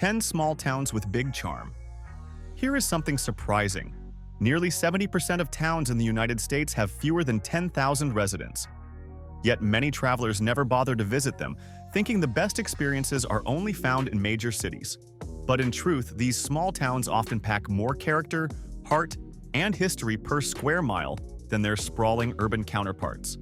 10 small towns with big charm. Here is something surprising. Nearly 70% of towns in the United States have fewer than 10,000 residents. Yet many travelers never bother to visit them, thinking the best experiences are only found in major cities. But in truth, these small towns often pack more character, heart, and history per square mile than their sprawling urban counterparts.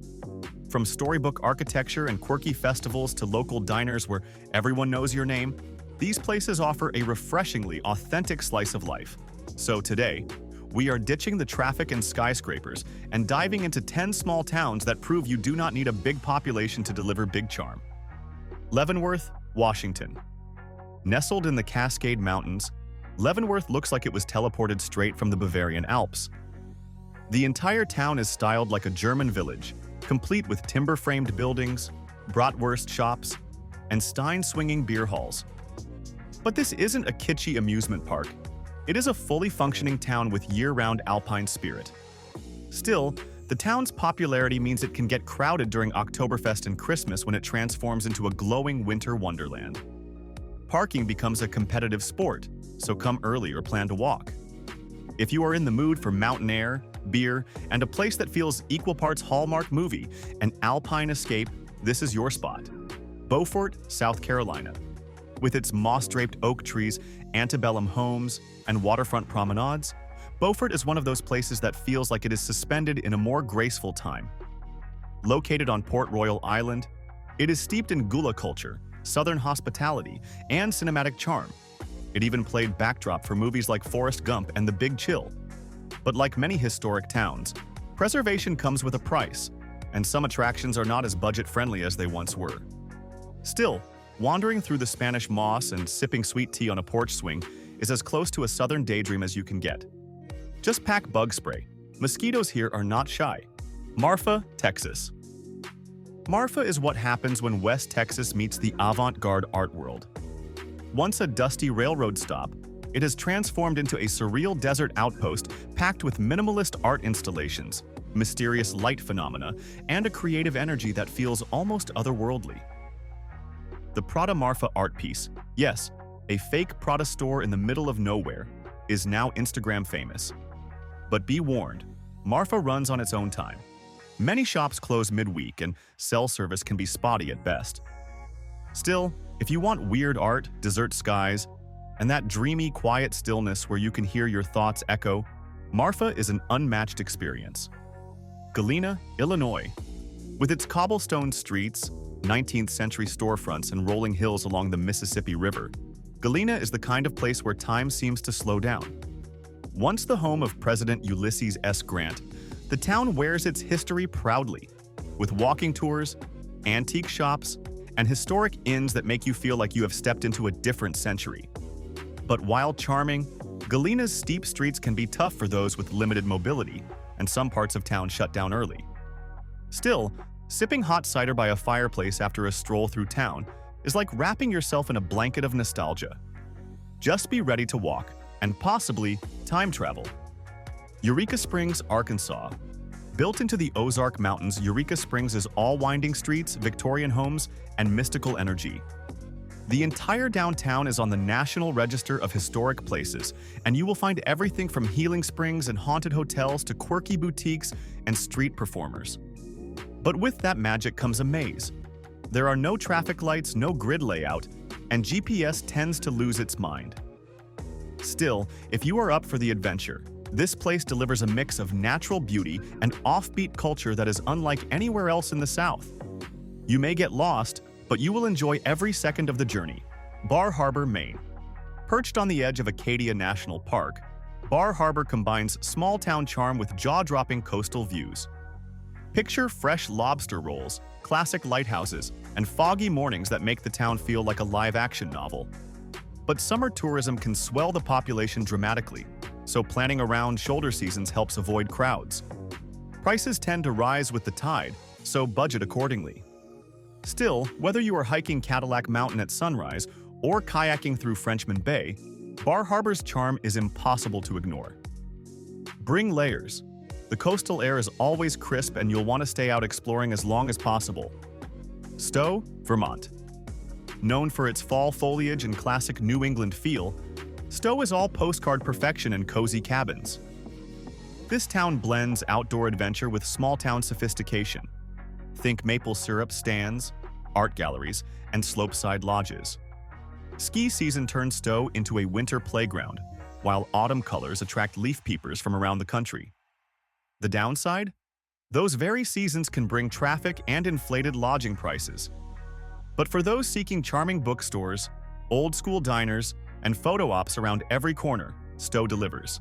From storybook architecture and quirky festivals to local diners where everyone knows your name, these places offer a refreshingly authentic slice of life. So today, we are ditching the traffic and skyscrapers and diving into 10 small towns that prove you do not need a big population to deliver big charm. Leavenworth, Washington. Nestled in the Cascade Mountains, Leavenworth looks like it was teleported straight from the Bavarian Alps. The entire town is styled like a German village, complete with timber-framed buildings, bratwurst shops, and Stein-swinging beer halls. But this isn't a kitschy amusement park. It is a fully functioning town with year-round alpine spirit. Still, the town's popularity means it can get crowded during Oktoberfest and Christmas when it transforms into a glowing winter wonderland. Parking becomes a competitive sport, so come early or plan to walk. If you are in the mood for mountain air, beer, and a place that feels equal parts Hallmark movie and alpine escape, this is your spot. Beaufort, South Carolina. With its moss-draped oak trees, antebellum homes, and waterfront promenades, Beaufort is one of those places that feels like it is suspended in a more graceful time. Located on Port Royal Island, it is steeped in gula culture, Southern hospitality, and cinematic charm. It even played backdrop for movies like Forrest Gump and The Big Chill. But like many historic towns, preservation comes with a price, and some attractions are not as budget-friendly as they once were. Still, wandering through the Spanish moss and sipping sweet tea on a porch swing is as close to a southern daydream as you can get. Just pack bug spray. Mosquitoes here are not shy. Marfa, Texas. Marfa is what happens when West Texas meets the avant-garde art world. Once a dusty railroad stop, it has transformed into a surreal desert outpost packed with minimalist art installations, mysterious light phenomena, and a creative energy that feels almost otherworldly. The Prada Marfa art piece, yes, a fake Prada store in the middle of nowhere, is now Instagram famous. But be warned, Marfa runs on its own time. Many shops close midweek and cell service can be spotty at best. Still, if you want weird art, desert skies, and that dreamy, quiet stillness where you can hear your thoughts echo, Marfa is an unmatched experience. Galena, Illinois. With its cobblestone streets, 19th century storefronts, and rolling hills along the Mississippi River, Galena is the kind of place where time seems to slow down. Once the home of President Ulysses S. Grant, the town wears its history proudly, with walking tours, antique shops, and historic inns that make you feel like you have stepped into a different century. But while charming, Galena's steep streets can be tough for those with limited mobility, and some parts of town shut down early. Still, sipping hot cider by a fireplace after a stroll through town is like wrapping yourself in a blanket of nostalgia. Just be ready to walk, and possibly time travel. Eureka Springs, Arkansas. Built into the Ozark Mountains, Eureka Springs is all winding streets, Victorian homes, and mystical energy. The entire downtown is on the National Register of Historic Places, and you will find everything from healing springs and haunted hotels to quirky boutiques and street performers. But with that magic comes a maze. There are no traffic lights, no grid layout, and GPS tends to lose its mind. Still, if you are up for the adventure, this place delivers a mix of natural beauty and offbeat culture that is unlike anywhere else in the South. You may get lost, but you will enjoy every second of the journey. Bar Harbor, Maine. Perched on the edge of Acadia National Park, Bar Harbor combines small-town charm with jaw-dropping coastal views. Picture fresh lobster rolls, classic lighthouses, and foggy mornings that make the town feel like a live-action novel. But summer tourism can swell the population dramatically, so planning around shoulder seasons helps avoid crowds. Prices tend to rise with the tide, so budget accordingly. Still, whether you are hiking Cadillac Mountain at sunrise or kayaking through Frenchman Bay, Bar Harbor's charm is impossible to ignore. Bring layers. The coastal air is always crisp and you'll want to stay out exploring as long as possible. Stowe, Vermont. Known for its fall foliage and classic New England feel, Stowe is all postcard perfection and cozy cabins. This town blends outdoor adventure with small-town sophistication. Think maple syrup stands, art galleries, and slopeside lodges. Ski season turns Stowe into a winter playground, while autumn colors attract leaf peepers from around the country. The downside? Those very seasons can bring traffic and inflated lodging prices. But for those seeking charming bookstores, old-school diners, and photo ops around every corner, Stowe delivers.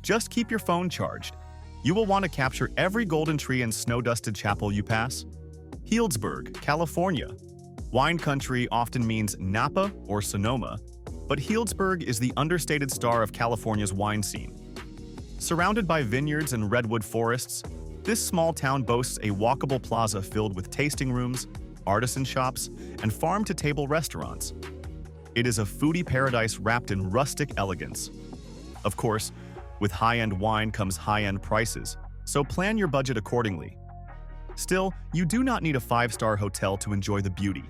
Just keep your phone charged. You will want to capture every golden tree and snow-dusted chapel you pass. Healdsburg, California. Wine country often means Napa or Sonoma, but Healdsburg is the understated star of California's wine scene. Surrounded by vineyards and redwood forests, this small town boasts a walkable plaza filled with tasting rooms, artisan shops, and farm-to-table restaurants. It is a foodie paradise wrapped in rustic elegance. Of course, with high-end wine comes high-end prices, so plan your budget accordingly. Still, you do not need a five-star hotel to enjoy the beauty.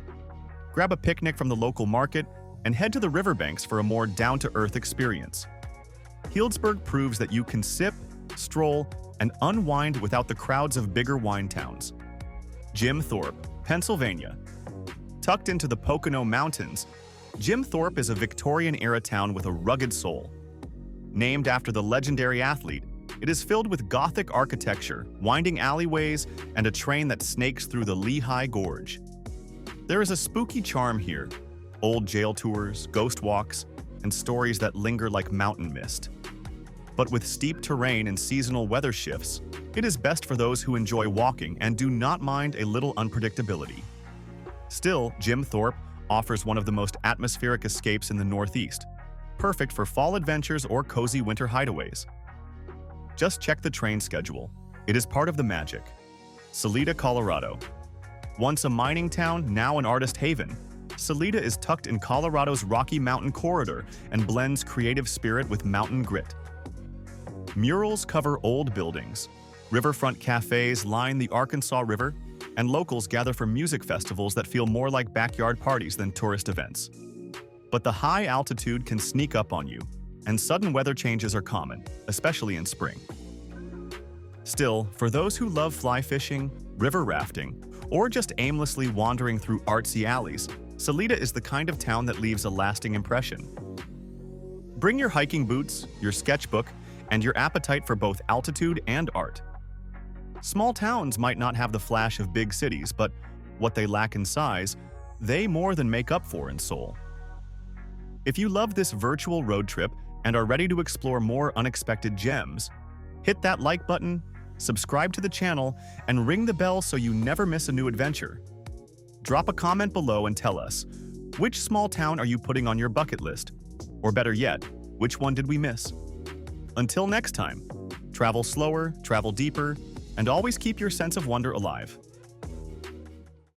Grab a picnic from the local market and head to the riverbanks for a more down-to-earth experience. Healdsburg proves that you can sip, stroll, and unwind without the crowds of bigger wine towns. Jim Thorpe, Pennsylvania. Tucked into the Pocono Mountains, Jim Thorpe is a Victorian-era town with a rugged soul. Named after the legendary athlete, it is filled with Gothic architecture, winding alleyways, and a train that snakes through the Lehigh Gorge. There is a spooky charm here, old jail tours, ghost walks, and stories that linger like mountain mist. But with steep terrain and seasonal weather shifts, it is best for those who enjoy walking and do not mind a little unpredictability. Still, Jim Thorpe offers one of the most atmospheric escapes in the Northeast, perfect for fall adventures or cozy winter hideaways. Just check the train schedule. It is part of the magic. Salida, Colorado. Once a mining town, now an artist haven, Salida is tucked in Colorado's Rocky Mountain corridor and blends creative spirit with mountain grit. Murals cover old buildings, riverfront cafes line the Arkansas River, and locals gather for music festivals that feel more like backyard parties than tourist events. But the high altitude can sneak up on you, and sudden weather changes are common, especially in spring. Still, for those who love fly fishing, river rafting, or just aimlessly wandering through artsy alleys, Salida is the kind of town that leaves a lasting impression. Bring your hiking boots, your sketchbook, and your appetite for both altitude and art. Small towns might not have the flash of big cities, but what they lack in size, they more than make up for in soul. If you love this virtual road trip and are ready to explore more unexpected gems, hit that like button, subscribe to the channel, and ring the bell so you never miss a new adventure. Drop a comment below and tell us, which small town are you putting on your bucket list? Or better yet, which one did we miss? Until next time, travel slower, travel deeper, and always keep your sense of wonder alive.